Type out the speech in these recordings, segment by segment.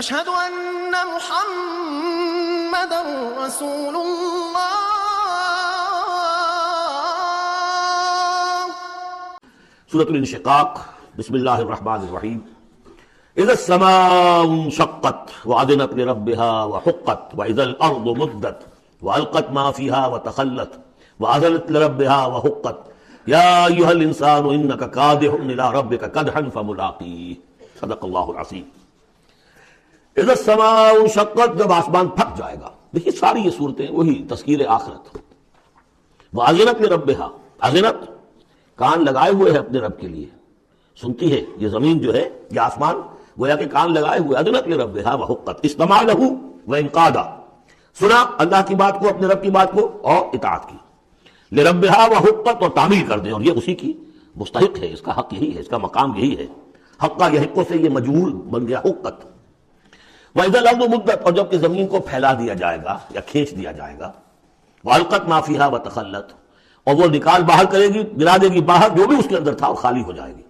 أشهد أن محمدا رسول الله. سورۃ الانشقاق. بسم اللہ الرحمن الرحیم. اذا السماء انشقت وأذنت لربها وحقت وإذا الأرض مدت وألقت ما فيها وتخلت وأذنت لربها وحقت يا أيها الإنسان إنك كادح إلى ربك كدحا فملاقيه. صدق اللہ العظیم. اذا السماء انشقت، جب آسمان پھٹ جائے گا. دیکھیے ساری یہ صورتیں وہی تذکیر آخرت. وأذنت لربها، اذنت کان لگائے ہوئے ہے اپنے رب کے لیے، سنتی ہے. یہ زمین جو ہے، یہ آسمان گویا کہ کان لگائے ہوئے. اذنت لربها وحقت، استمع له وانقاد، سنا اللہ کی بات کو، اپنے رب کی بات کو، اور اطاعت کی. لربها وحقت، اور تعمیل کر دیں، اور یہ اسی کی مستحق ہے، اس کا حق یہی ہے، اس کا مقام یہی ہے. حق یحق سے یہ مجہول بن گیا حقت. وَإِذَا الْأَرْضُ مُدَّتْ، اور جب کہ زمین کو پھیلا دیا جائے گا یا کھینچ دیا جائے گا. وَأَلْقَتْ مَا فِيهَا وَتَخَلَّتْ، اور وہ نکال باہر کرے گی، گرا دے گی باہر جو بھی اس کے اندر تھا، اور خالی ہو جائے گی.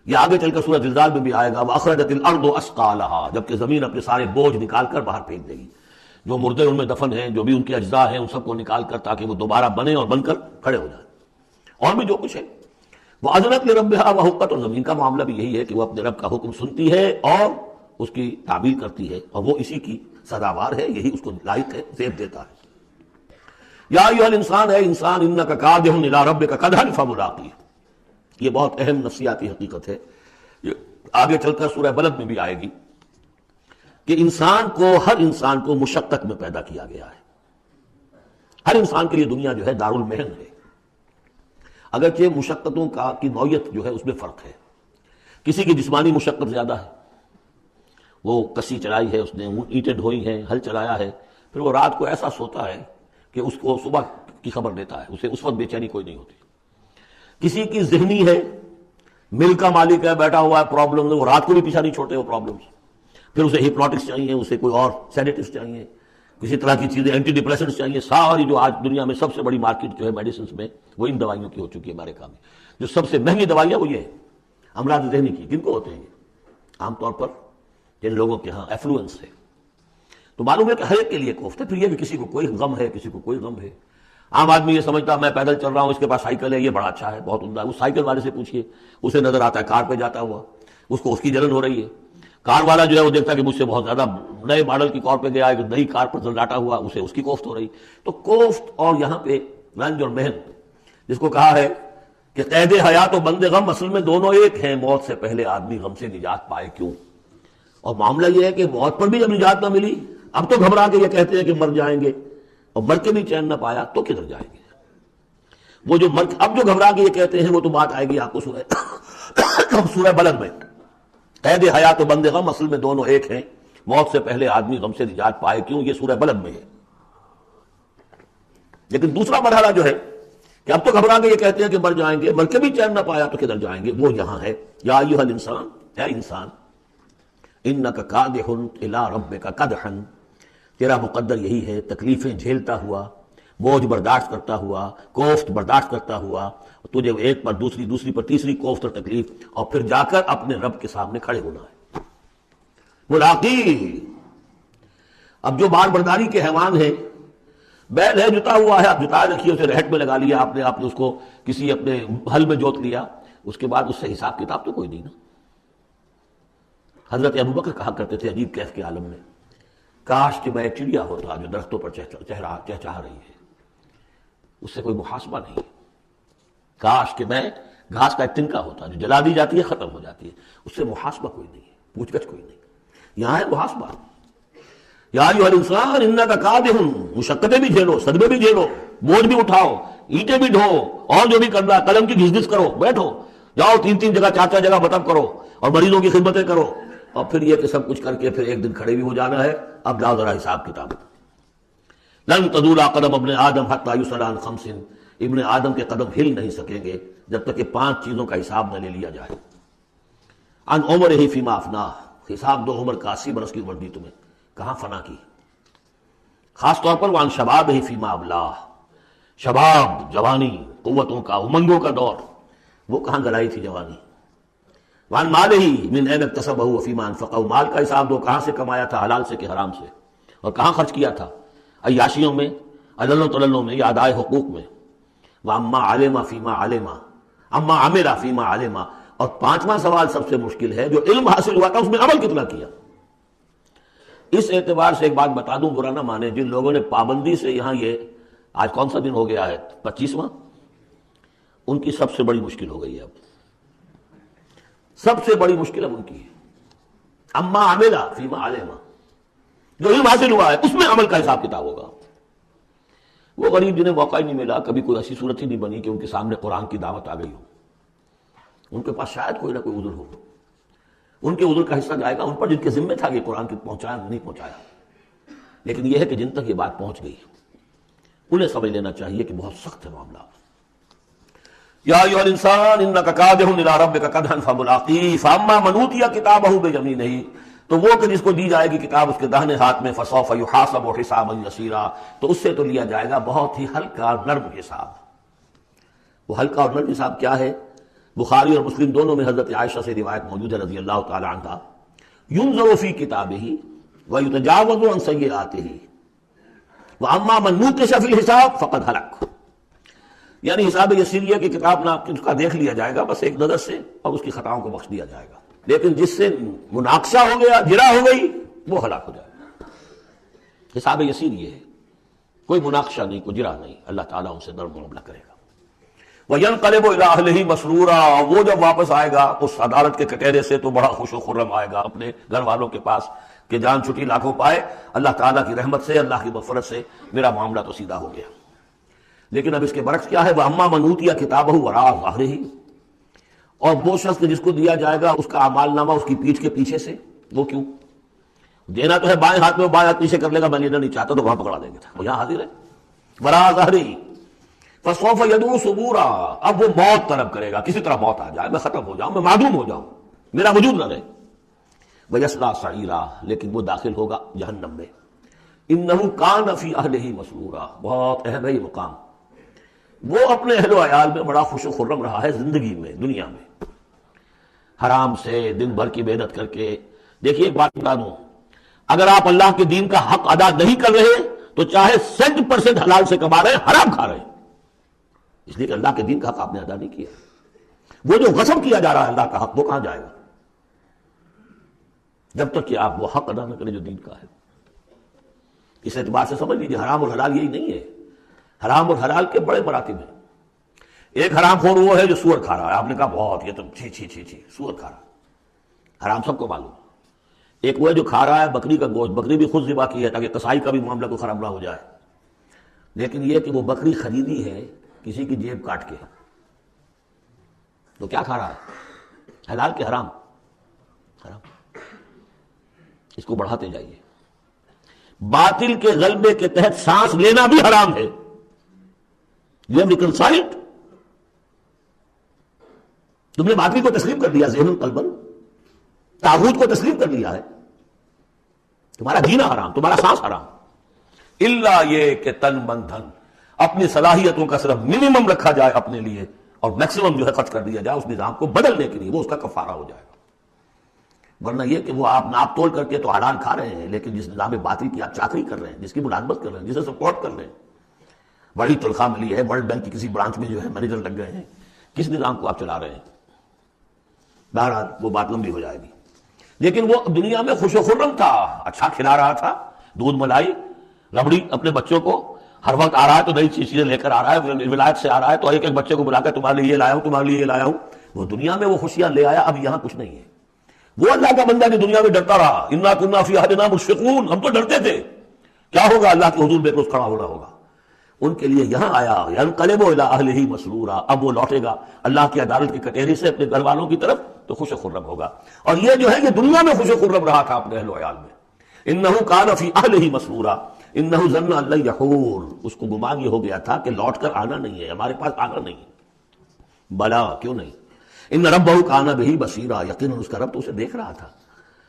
یہ آگے چل کر سورۃ زلزال میں بھی آئے گا. وَأَخْرَجَتِ الْأَرْضُ أَثْقَالَهَا، جبکہ زمین اپنے سارے بوجھ نکال کر باہر پھینک دے گی. جو مردے ان میں دفن ہیں، جو بھی ان کے اجزاء ہیں، ان سب کو نکال کر، تاکہ وہ دوبارہ بنے اور بن کر کھڑے ہو جائیں. اور بھی جو کچھ ہے. وَأَذْنَتْ لِرَبِّهَا وَحُقَّتْ، اور زمین کا معاملہ بھی یہی ہے کہ وہ اپنے رب کا حکم سنتی ہے اور اس کی تعبیر کرتی ہے، اور وہ اسی کی سزاوار ہے، یہی اس کو لائق ہے، زیب دیتا ہے. یا ایھا الانسان، اے انسان، انک کادح الی ربک کدحا فملاقیہ. یہ بہت اہم نفسیاتی حقیقت ہے. یہ آگے چل کر سورہ بلد میں بھی آئے گی کہ انسان کو، ہر انسان کو مشقت میں پیدا کیا گیا ہے. ہر انسان کے لیے دنیا جو ہے دارالمحن ہے. اگرچہ مشقتوں کی نوعیت جو ہے اس میں فرق ہے. کسی کی جسمانی مشقت زیادہ ہے، وہ کسی چلائی ہے، اس نے اینٹیں ڈھوئی ہیں، ہل چلایا ہے، پھر وہ رات کو ایسا سوتا ہے کہ اس کو صبح کی خبر دیتا ہے، اسے اس وقت بے چینی کوئی نہیں ہوتی. کسی کی ذہنی ہے، مل کا مالک ہے، بیٹھا ہوا ہے، پرابلم، وہ رات کو بھی پیچھا نہیں چھوڑتے وہ پرابلمس. پھر اسے ہپنوٹکس چاہیے، اسے کوئی اور سیڈیٹیوس چاہیے، کسی طرح کی چیزیں، اینٹی ڈپریسنٹس چاہیے. ساری جو آج دنیا میں سب سے بڑی مارکیٹ جو ہے میڈیسنس میں، وہ ان دوائیوں کی ہو چکی ہے امریکہ میں. جو سب سے مہنگی دوائیاں وہ یہ ہے امراض ذہنی کی. کن کو ہوتے ہیں یہ؟ عام طور پر جن لوگوں کے ہاں ایفلوئنس ہے. تو معلوم ہے کہ ہر ایک کے لیے کوفت ہے. پھر یہ بھی کسی کو کوئی غم ہے، کسی کو کوئی غم ہے. عام آدمی یہ سمجھتا میں پیدل چل رہا ہوں، اس کے پاس سائیکل ہے، یہ بڑا اچھا ہے، بہت عمدہ ہے. اس سائیکل والے سے پوچھئے، اسے نظر آتا ہے کار پہ جاتا ہوا، اس کو اس کی جلن ہو رہی ہے. کار والا جو ہے وہ دیکھتا ہے کہ مجھ سے بہت زیادہ نئے ماڈل کی کار پہ گیا ہے، نئی کار پر ڈاٹا ہوا، اسے اس کی کوفت ہو رہی. تو کوفت اور یہاں پہ رنج اور محن، جس کو کہا ہے کہ قید حیات و بند غم اصل میں دونوں ایک ہیں. موت سے پہلے آدمی غم سے نجات پائے کیوں؟ اور معاملہ یہ ہے کہ موت پر بھی جب نجات نہ ملی، اب تو گھبرا کے یہ کہتے ہیں کہ مر جائیں گے، اور مر کے بھی چین نہ پایا تو کدھر جائیں گے؟ وہ جو اب جو گھبرا کے یہ کہتے ہیں، وہ تو بات آئے گی آپ کو سورہ بلد میں. قید حیات و بند غم اصل میں دونوں ایک ہیں، موت سے پہلے آدمی غم سے نجات پائے کیوں، یہ سورہ بلد میں ہے. لیکن دوسرا مرحلہ جو ہے کہ اب تو گھبرا کے یہ کہتے ہیں کہ مر جائیں گے، مر کے بھی چین نہ پایا تو کدھر جائیں گے، وہ یہاں ہے. یا ایھا الانسان، اے انسان، انک کادح الی ربک کدحا، تیرا مقدر یہی ہے تکلیفیں جھیلتا ہوا، بوجھ برداشت کرتا ہوا، کوفت برداشت کرتا ہوا، تجھے ایک پر دوسری پر تیسری کوفت اور تکلیف، اور پھر جا کر اپنے رب کے سامنے کھڑے ہونا ہے. ملاقی، اب جو بار برداری کے حیوان ہیں، بیل ہے جتا ہوا ہے، آپ جتا رکھیے، اسے رہٹ میں لگا لیا آپ نے اس کو کسی اپنے ہل میں جوت لیا، اس کے بعد اس سے حساب کتاب تو کوئی نہیں نا. حضرت ابوبکر کہا کرتے تھے عجیب کیف کے عالم میں، کاش کہ میں چڑیا ہوتا جو درختوں پر چہچہا رہی ہے، اس سے کوئی محاسبہ نہیں. کاش کہ میں گھاس کا ایک تنکا ہوتا جو جلا دی جاتی ہے، ختم ہو جاتی ہے، اس سے محاسبہ کوئی نہیں ہے، پوچھ گچھ کوئی نہیں. یہاں ہے محاسبہ. یا ایھا الانسان انک کادح، مشقتیں بھی جھیلو، صدمے بھی جھیلو، بوجھ بھی اٹھاؤ، اینٹیں بھی ڈھو، اور جو بھی کرنا، قلم کی گھس گھس کرو، بیٹھو، جاؤ 3 جگہ 4 جگہ مطلب کرو، اور مریضوں کی خدمتیں کرو، اور پھر یہ کہ سب کچھ کر کے پھر ایک دن کھڑے بھی ہو جانا ہے. اب جاؤ ذرا حساب کتاب. لن تزول قدم ابن آدم حتی یسأل عن 5، ابن آدم کے قدم ہل نہیں سکیں گے جب تک کہ 5 چیزوں کا حساب نہ لے لیا جائے. عن عمرہ فیما افناہ، حساب دو عمر کا، 80 برس کی عمر دی تمہیں، کہاں فنا کی. خاص طور پر وعن شبابہ فیما ابلاہ، شباب، جوانی، قوتوں کا، امنگوں کا دور، وہ کہاں گلائی تھی جوانی. وعن مالہ من این اکتسبہ وفیما انفقہ، مال کا حساب دو، کہاں سے کمایا تھا، حلال سے کہ حرام سے، اور کہاں خرچ کیا تھا، عیاشیوں میں، عللوں تللوں میں، یا ادائے حقوق میں۔ واما علم فیما علم، اما عمل فیما علم، اور پانچواں سوال سب سے مشکل ہے، جو علم حاصل ہوا تھا اس میں عمل کتنا کیا۔ اس اعتبار سے ایک بات بتا دوں، برا نہ مانے، جن لوگوں نے پابندی سے یہاں یہ آج کون سا دن ہو گیا ہے، 25واں، ان کی سب سے بڑی مشکل ہو گئی ہے، اب سب سے بڑی مشکل اب ان کی ہے۔ اما عمل فیما علم، جو علم حاصل ہوا ہے اس میں عمل کا حساب کتاب ہوگا۔ وہ غریب جنہیں موقع ہی نہیں ملا، کبھی کوئی ایسی صورت ہی نہیں بنی کہ ان کے سامنے قرآن کی دعوت آ گئی ہو، ان کے پاس شاید کوئی نہ کوئی عذر ہو، ان کے عذر کا حصہ جائے گا ان پر جن کے ذمہ تھا کہ قرآن کی پہنچایا نہیں پہنچایا۔ لیکن یہ ہے کہ جن تک یہ بات پہنچ گئی انہیں سمجھ لینا چاہیے کہ بہت سخت ہے معاملہ۔ یا ایھا الانسان انک کادح الی ربک کدحا فملاقیہ فاما من اوتی کتابہ بیمینہ، تو وہ کہ جس کو دی جائے گی کتاب اس کے داہنے ہاتھ میں، فسوف یحاسب حسابا یسیرا، تو اس سے تو لیا جائے گا بہت ہی ہلکا اور نرم حساب۔ وہ ہلکا اور نرم حساب کیا ہے؟ بخاری اور مسلم دونوں میں حضرت عائشہ سے روایت موجود ہے رضی اللہ تعالی عنہا، ینظر فی کتابہ ویتجاوز عن سیئاتہ واما من نوقش فی الحساب فقد ہلک، یعنی حساب یسیریہ کی کتاب نہ اس کا دیکھ لیا جائے گا بس ایک نظر سے، اور اس کی خطاؤں کو بخش دیا جائے گا، لیکن جس سے مناقشہ ہو گیا، جرا ہو گئی، وہ ہلاک ہو جائے گا۔ حساب یسیر یہ ہے، کوئی مناقشہ نہیں، کوئی جرا نہیں، اللہ تعالیٰ ان سے نرم معاملہ کرے گا۔ وَيَنْقَلِبُ إِلَىٰ أَهْلِهِ مَسْرُورًا، وہ جب واپس آئے گا اس عدالت کے کٹہرے سے تو بڑا خوش و خرم آئے گا اپنے گھر والوں کے پاس کہ جان چھٹی لاکھوں پائے، اللہ تعالیٰ کی رحمت سے، اللہ کی مغفرت سے میرا معاملہ تو سیدھا ہو گیا۔ لیکن اب اس کے برعکس کیا ہے، وَأَمَّا مَنْ أُوتِيَ كِتَابَهُ وَرَاءَ ظَهْرِهِ، اور وہ شخص کے جس کو دیا جائے گا اس کا اعمال نامہ اس کی پیٹھ کے پیچھے سے، وہ کیوں؟ دینا تو ہے بائیں ہاتھ میں، بائیں ہاتھ پیچھے کر لے گا، میں لینا نہیں چاہتا تو وہاں پکڑا دیں گے، وہ یہاں حاضر ہے۔ وَرَاءَ ظَهْرِهِ فَسَوْفَ يَدْعُو ثُبُورًا، اب وہ موت طلب کرے گا، کسی طرح موت آ جائے، میں ختم ہو جاؤں، میں معدوم ہو جاؤں، میرا وجود نہ رہے۔ وَيَصْلَىٰ سَعِيرًا، لیکن وہ داخل ہوگا جہنم میں۔ إِنَّهُ كَانَ فِي أَهْلِهِ مَسْرُورًا، بہت اہم ہے یہ مقام، وہ اپنے اہل و عیال میں بڑا خوش و خرم رہا ہے زندگی میں، دنیا میں، حرام سے دن بھر کی محنت کر کے۔ دیکھیے ایک بات بتا دوں، اگر آپ اللہ کے دین کا حق ادا نہیں کر رہے تو چاہے 100% حلال سے کما رہے ہیں، حرام کھا رہے ہیں، اس لیے کہ اللہ کے دین کا حق آپ نے ادا نہیں کیا۔ وہ جو غصب کیا جا رہا ہے اللہ کا حق، وہ کہاں جائے گا جب تک کہ آپ وہ حق ادا نہ کریں جو دین کا ہے۔ اس اعتبار سے سمجھ لیجیے حرام اور حلال یہی نہیں ہے، حرام اور حلال کے بڑے مراتب ہیں۔ ایک حرام خور وہ ہے جو سور کھا رہا ہے، آپ نے کہا بہت، یہ تو چھی چھی چھی چھی، سور کھا رہا ہے، حرام سب کو معلوم۔ ایک وہ ہے جو کھا رہا ہے بکری کا گوشت، بکری بھی خود ذبح کی ہے تاکہ قصائی کا بھی معاملہ کو خراب نہ ہو جائے، لیکن یہ کہ وہ بکری خریدی ہے کسی کی جیب کاٹ کے، تو کیا کھا رہا ہے؟ حلال کے حرام؟ حرام۔ اس کو بڑھاتے جائیے۔ باطل کے غلبے کے تحت سانس لینا بھی حرام ہے۔ You have reconciled؟ تم نے باطل کو تسلیم کر دیا، ذہن قلبن، طاغوت کو تسلیم کر لیا ہے، تمہارا جینا حرام، تمہارا سانس حرام۔ الا یہ کہ تن من دھن، اپنی صلاحیتوں کا صرف منیمم رکھا جائے اپنے لیے اور میکسیمم جو ہے خرچ کر دیا جائے اس نظام کو بدلنے کے لیے، وہ اس کا کفارہ ہو جائے گا۔ ورنہ یہ کہ وہ آپ ناپ تول کر کے تو حلال کھا رہے ہیں، لیکن جس نظام باطل کی آپ چاکری کر رہے ہیں، جس کی ملازمت کر رہے ہیں، جسے سپورٹ کر رہے ہیں، بڑی تنخواہ ملی ہے، ورلڈ بینک کی کسی برانچ میں جو ہے مینیجر لگ گئے ہیں، کس نظام کو آپ چلا رہے ہیں؟ بہرحال وہ بات لمبی ہو جائے گی۔ لیکن وہ دنیا میں خوش و خرم تھا، اچھا کھلا رہا تھا، دودھ ملائی ربڑی اپنے بچوں کو، ہر وقت آ رہا ہے تو نئی چیزیں لے کر آ رہا ہے، ولایت سے آ رہا ہے تو ایک ایک بچے کو بلا کر تمہارے لیے یہ لایا ہوں، تمہارے لیے یہ لایا ہوں، وہ دنیا میں وہ خوشیاں لے آیا، اب یہاں کچھ نہیں ہے۔ وہ اللہ کا بندہ جو دنیا میں ڈرتا رہا، انا کنا فی احدنا مشفقون، ہم تو ڈرتے تھے کیا ہوگا اللہ کے حضور بے روز کھڑا ہونا ہوگا، ان کے لیے یہاں آیا ینقلب الی اہلہ مسرورا، اب وہ لوٹے گا اللہ کی عدالت کی کٹہری سے اپنے گھر والوں کی طرف تو خوش و خرم ہوگا۔ اور یہ جو ہے یہ دنیا میں خوش و خرم رہا تھا اپنے اہل و عیال میں۔ انہ کان فی اہلہ مسرورا انہ ظن ان لن یحور، اس کو گمان یہ ہو گیا تھا کہ لوٹ کر آنا نہیں ہے، ہمارے پاس آنا نہیں ہے۔ بلا، کیوں نہیں؟ ان ربہ کان بہ بصیرا، یقیناً اس کا رب تو اسے دیکھ رہا تھا،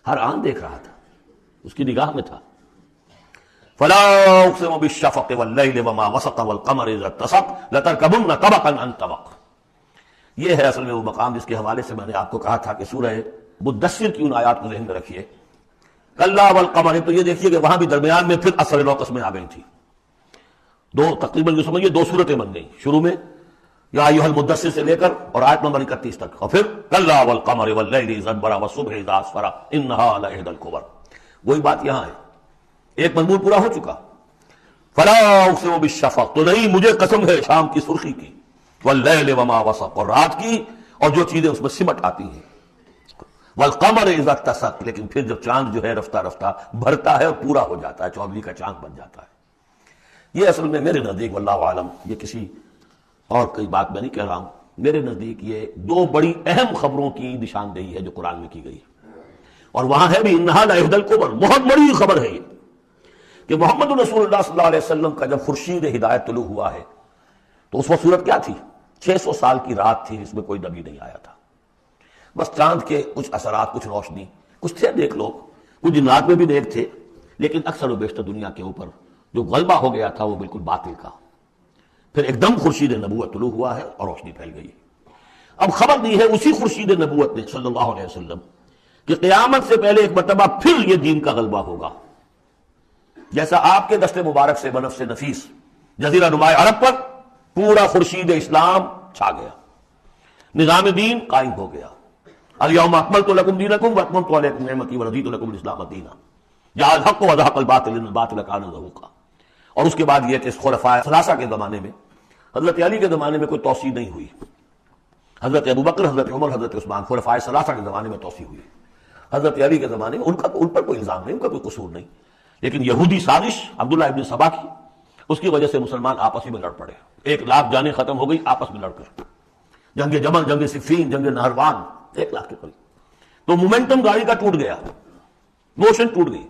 ہر آن دیکھ رہا تھا، اس کی نگاہ میں تھا۔ فلا اقسم بالشفق واللیل وما وسق والقمر اذا اتسق لترکبن طبقا عن طبق، یہ ہے اصل میں وہ مقام جس کے حوالے سے میں نے آپ کو کہا تھا کہ سورہ مدثر کی ان آیات کو ذہن میں رکھیے. کلا والقمر، تو یہ دیکھیے کہ وہاں بھی درمیان میں پھر اثر نوقس میں آ گئی تھی. دو تقریباً سمجھیے دو صورتیں بن گئی، شروع میں یا ایھا المدثر سے لے کر اور آیت نمبر 31 تک، اور پھر کلا والقمر واللیل اذ ادبر والصبح اذا اسفر انھا لإحدی الکبر. وہی بات یہاں ہے، ایک مضمون پورا ہو چکا. فلا اقسم بالشفق، تو نہیں مجھے قسم ہے شام کی سرخی کی، واللیل وما وسق، اور رات کی اور جو چیزیں اس میں سمٹ آتی ہیں، والقمر اذا اتسق، لیکن پھر جب چاند جو ہے رفتہ رفتہ بھرتا ہے اور پورا ہو جاتا ہے، 24 کا چاند بن جاتا ہے. یہ اصل میں میرے نزدیک واللہ عالم، یہ کسی اور کوئی بات میں نہیں کہہ رہا ہوں، میرے نزدیک یہ دو بڑی اہم خبروں کی نشاندہی ہے جو قرآن میں کی گئی ہے. اور وہاں ہے بھی انھا لإحدی الکبر، بہت بڑی خبر ہے یہ کہ محمد رسول اللہ صلی اللہ علیہ وسلم کا جب خورشید ہدایت طلوع ہوا ہے تو اس وقت صورت کیا تھی؟ 600 سال کی رات تھی، اس میں کوئی نبی نہیں آیا تھا. بس چاند کے کچھ اثرات، کچھ روشنی، کچھ تھے نیک لوگ، کچھ جنات میں بھی نیک تھے، لیکن اکثر و بیشتر دنیا کے اوپر جو غلبہ ہو گیا تھا وہ بالکل باطل کا. پھر ایک دم خورشید نبوت طلوع ہوا ہے اور روشنی پھیل گئی. اب خبر دی ہے اسی خورشید نبوت نے صلی اللہ علیہ وسلم کہ قیامت سے پہلے ایک مرتبہ پھر یہ دین کا غلبہ ہوگا. جیسا آپ کے دست مبارک سے بنفس نفیس جزیرہ نما عرب پر پورا خورشید اسلام چھا گیا، نظام دین قائم ہو گیا. الیوم اکملت لکم دینکم واتممت علیکم نعمتی ورضیت لکم الاسلام دینا، جاء الحق وزهق الباطل ان الباطل کان زہوقا. اور اس کے بعد یہ کہ اس خلفاء ثلاثہ کے زمانے میں، حضرت علی کے زمانے میں کوئی توسیع نہیں ہوئی، حضرت ابوبکر، حضرت عمر، حضرت عثمان، خلفاء ثلاثہ کے زمانے میں توسیع ہوئی. حضرت علی کے زمانے میں ان پر کوئی الزام نہیں، ان کا کوئی قصور نہیں، لیکن یہودی سازش عبداللہ ابن سبا کی، اس کی وجہ سے مسلمان آپس میں لڑ پڑے. 1 لاکھ جانیں ختم ہو گئی آپس میں لڑ کر، جنگ جمل، جنگ صفین، جنگ نہروان، 1 لاکھ کے قریب. تو مومنٹم گاڑی کا ٹوٹ گیا، موشن ٹوٹ گئی.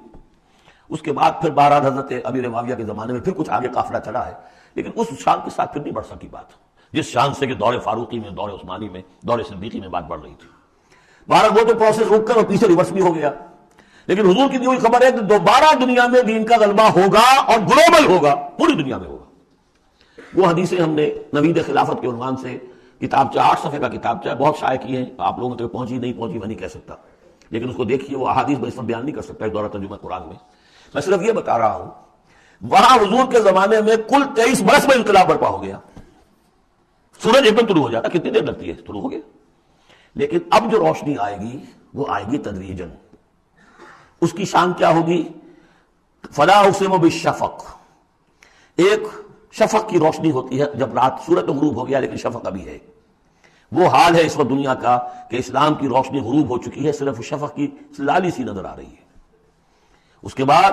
اس کے بعد پھر بہرحال حضرت امیر معاویہ کے زمانے میں پھر کچھ آگے قافلہ چلا ہے، لیکن اس شان کے ساتھ پھر نہیں بڑھ سکی بات، جس شان سے کہ دور فاروقی میں، دور عثمانی میں، دور صدیقی میں بات بڑھ رہی تھی. بہرحال وہ تو پروسیس رک کر اور پیچھے ریورس بھی ہو گیا. لیکن حضور کی دی ہوئی خبر ہے کہ دوبارہ دنیا میں دین کا غلبہ ہوگا اور گلوبل ہوگا، پوری دنیا میں ہوگا. وہ حدیثیں ہم نے نوید خلافت کے عنوان سے کتابچہ 8 صفحے کا کتابچہ ہے، بہت شائع کی ہیں. آپ لوگوں تک پہنچی نہیں پہنچی میں نہیں کہہ سکتا، لیکن اس کو دیکھیے. وہ احادیث میں اس وقت بیان نہیں کر سکتا ایک دورہ ترجمہ قرآن میں. میں صرف یہ بتا رہا ہوں وہاں حضور کے زمانے میں کل 23 برس میں انقلاب برپا ہو گیا. سورج ایک دم طلوع ہو جاتا، کتنی دیر لگتی ہے، طلوع ہو گیا. لیکن اب جو روشنی آئے گی وہ آئے گی تدریجاً. اس کی شان کیا ہوگی؟ فلا اقسم بالشفق. ایک شفق کی روشنی ہوتی ہے جب رات سورج غروب ہو گیا لیکن شفق ابھی ہے. وہ حال ہے اس وقت دنیا کا کہ اسلام کی روشنی غروب ہو چکی ہے، صرف شفق کی لالی سی نظر آ رہی ہے. اس کے بعد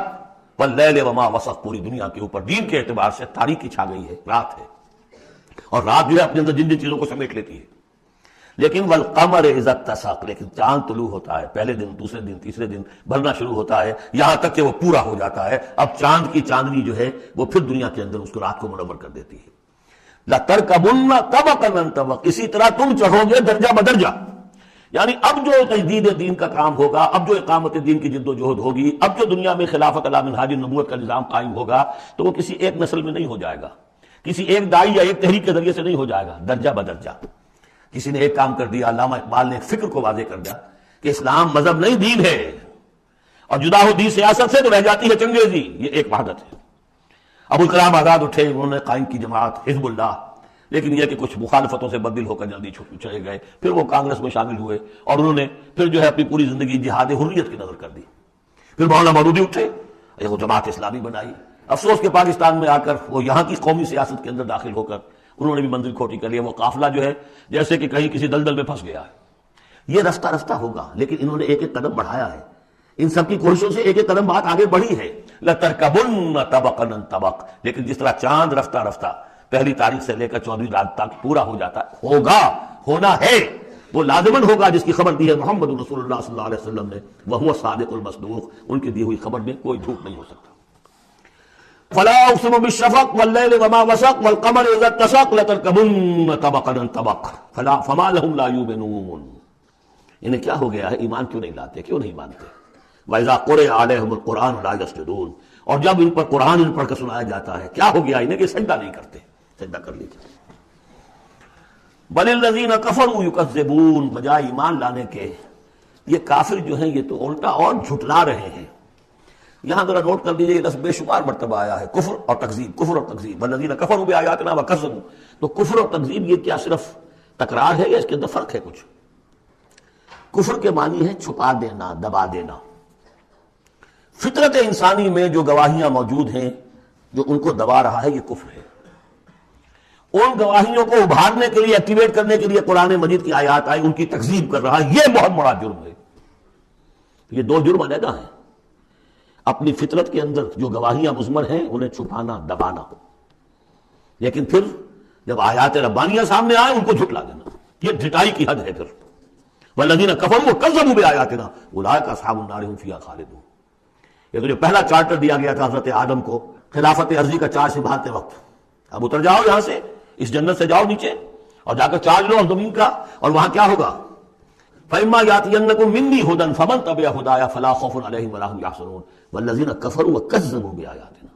واللیل وما وسق، پوری دنیا کے اوپر دین کے اعتبار سے تاریکی چھا گئی ہے، رات ہے. اور رات جو ہے اپنے اندر جن جن چیزوں کو سمیٹ لیتی ہے. لیکن والقمر اذا اتسق، لیکن چاند طلوع ہوتا ہے، پہلے دن، دوسرے دن، تیسرے دن بھرنا شروع ہوتا ہے، یہاں تک کہ وہ پورا ہو جاتا ہے. اب چاند کی چاندنی جو ہے وہ پھر دنیا کے اندر اس کو رات کو منور کر دیتی ہے. لَتَرْكَبُنَّ طَبَقًا عَن طَبَقٍ، اسی طرح تم چڑھو گے درجہ بدرجہ. یعنی اب جو تجدید دین کا کام ہوگا، اب جو اقامت دین کی جد و جہد ہوگی، اب جو دنیا میں خلافت علی منہاج النبوت کا نظام قائم ہوگا، تو وہ کسی ایک نسل میں نہیں ہو جائے گا، کسی ایک دائی یا ایک تحریک کے ذریعے سے نہیں ہو جائے گا، درجہ بدرجہ. کسی نے ایک کام کر دیا، علامہ اقبال نے ایک فکر کو واضح کر دیا کہ اسلام مذہب نہیں دین ہے، اور جدا ہو دین سیاست سے تو رہ جاتی ہے چنگیزی. یہ ایک وحدت ہے. ابوالکلام آزاد اٹھے، انہوں نے قائم کی جماعت حزب اللہ، لیکن یہ کہ کچھ مخالفتوں سے بدل ہو کر جلدی چلے گئے. پھر وہ کانگریس میں شامل ہوئے اور انہوں نے پھر جو ہے اپنی پوری زندگی جہاد حریت کی نظر کر دی. پھر مولانا مودودی اٹھے، وہ جماعت اسلامی بنائی. افسوس کہ پاکستان میں آ کر وہ یہاں کی قومی سیاست کے اندر داخل ہو کر انہوں نے بھی منزل کھوٹی کر لیا. وہ قافلہ جو ہے جیسے کہ کہیں کسی دلدل میں پھنس گیا ہے. یہ رفتہ رفتہ ہوگا، لیکن انہوں نے ایک ایک قدم بڑھایا ہے. ان سب کی کوششوں سے ایک ایک قدم بات آگے بڑھی ہے. لَتَرْكَبُنَّ طَبَقًا عَن طَبَقٍ، لیکن جس طرح چاند رفتہ رفتہ پہلی تاریخ سے لے کر 14ویں رات تک پورا ہو جاتا ہے، ہوگا، ہونا ہے، وہ لازماً ہوگا جس کی خبر دی ہے محمد رسول اللہ صلی اللہ علیہ وسلم نے. وَهُوَ الصَّادِقُ الْمَصْدُوقُ، ان کی دی ہوئی خبر میں کوئی جھوٹ نہیں ہو سکتا. فلا اقسم بالشفق واللیل وما وسق والقمر اذا اتسق لتركبن طبقا عن طبق فما لهم لا يؤمنون. انہیں کیا ہو گیا ہے؟ ایمان کیوں نہیں لاتے، کیوں نہیں مانتے؟ وَإِذَا قُرِئَ عَلَيْهِمُ الْقُرْآنُ لَا يَسْجُدُونَ، اور جب ان پر قرآن ان پڑھ کر سنایا جاتا ہے کیا ہو گیا انہیں کہ سجدہ نہیں کرتے. سجدہ کر لیجیے. بل الذین کفروا یکذبون، بجائے ایمان لانے کے یہ کافر جو ہیں یہ تو الٹا اور جھٹلا رہے ہیں۔ یہاں ذرا نوٹ کر دیجئے، یہ لفظ بے شمار مرتبہ آیا ہے، کفر اور تکذیب، کفر اور تکذیب، والذین کفروا بآیاتنا وکذبوا۔ تو کفر اور تکذیب یہ کیا صرف تکرار ہے یا اس کے اندر فرق ہے کچھ؟ کفر کے معنی ہے چھپا دینا، دبا دینا۔ فطرت انسانی میں جو گواہیاں موجود ہیں جو ان کو دبا رہا ہے یہ کفر ہے۔ ان گواہیوں کو ابھارنے کے لیے، ایکٹیویٹ کرنے کے لیے قرآن مجید کی آیات آئی، ان کی تکذیب کر رہا ہے، یہ بہت بڑا جرم ہے۔ یہ دو جرم علیحدہ ہیں۔ اپنی فطرت کے اندر جو گواہیاں مضمر ہیں انہیں چھپانا، دبانا، لیکن پھر جب آیات ربانیہ سامنے آئے ان کو جھٹلا دینا، یہ ڈھٹائی کی حد ہے۔ پھر والذین کفروا وکذبوا بآیاتنا اولئک اصحاب النار هم فیہا خالدون۔ یہ تو جو پہلا چارٹر دیا گیا تھا حضرت آدم کو خلافت عرضی کا چارج سنبھالتے وقت، اب اتر جاؤ یہاں سے، اس جنت سے جاؤ نیچے اور جا کر چارج لو زمین کا، اور وہاں کیا ہوگا؟ فَإِمَّا يَأْتِيَنَّكُم مِّنِّي هُدًى فَمَن تَبِعَ هُدَايَ فَلَا خَوْفٌ عَلَيْهِمْ وَلَا هُمْ يَحْزَنُونَ وَالَّذِينَ كَفَرُوا وَكَذَّبُوا بِآيَاتِنَا۔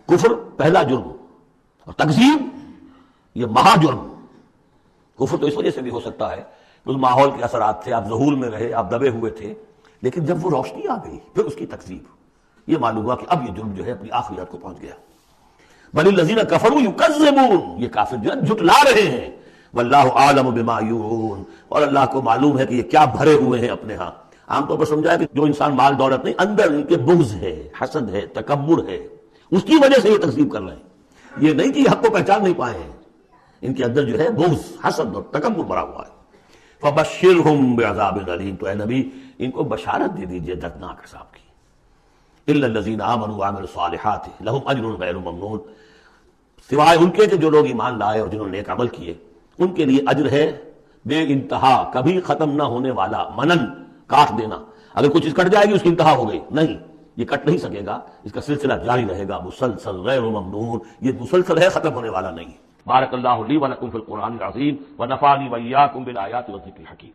کفر پہلا جرم اور تکذیب یہ مہا جرم۔ کفر تو اس وجہ سے بھی ہو سکتا ہے کہ اس ماحول کے اثرات تھے، آپ ذہول میں رہے، آپ دبے ہوئے تھے، لیکن جب وہ روشنی آ گئی پھر اس کی تکذیب، یہ معلوم ہوا کہ اب یہ جرم جو ہے اپنی آخری حد کو پہنچ گیا۔ بل الذین کفروا یکذبون، یہ کافر جو ہے جھٹلا رہے ہیں۔ واللہ عالم بما یورون، اور اللہ کو معلوم ہے کہ یہ کیا بھرے ہوئے ہیں اپنے ہاں۔ عام طور پر سمجھا ہے کہ جو انسان مال دولت نہیں، اندر ان کے بغض ہے، حسد ہے، تکبر ہے، اس کی وجہ سے یہ تکذیب کر رہے ہیں۔ یہ نہیں کہ یہ حق کو پہچان نہیں پائے ہیں، ان کے اندر جو ہے بغض، حسد اور تکبر بھرا ہوا ہے۔ فبشرہم بعذاب علیم، تو اے نبی ان کو بشارت دے دیجئے دردناک عذاب کی۔ الا الذین آمنوا وعملوا الصالحات لہم اجر غیر ممنون، سوائے ان کے کہ جو لوگ ایمان لائے اور جنہوں نے نیک عمل کیے، ان کے لیے اجر ہے بے انتہا، کبھی ختم نہ ہونے والا، منن، کاٹ دینا۔ اگر کچھ چیز کٹ جائے گی اس کی انتہا ہو گئی، نہیں، یہ کٹ نہیں سکے گا، اس کا سلسلہ جاری رہے گا، مسلسل، غیر ممنون، یہ مسلسل ہے، ختم ہونے والا نہیں۔ بارک اللہ لی و لکم فی القرآن العظیم ونفعنی وإیاکم بالآیات والذکر الحکیم۔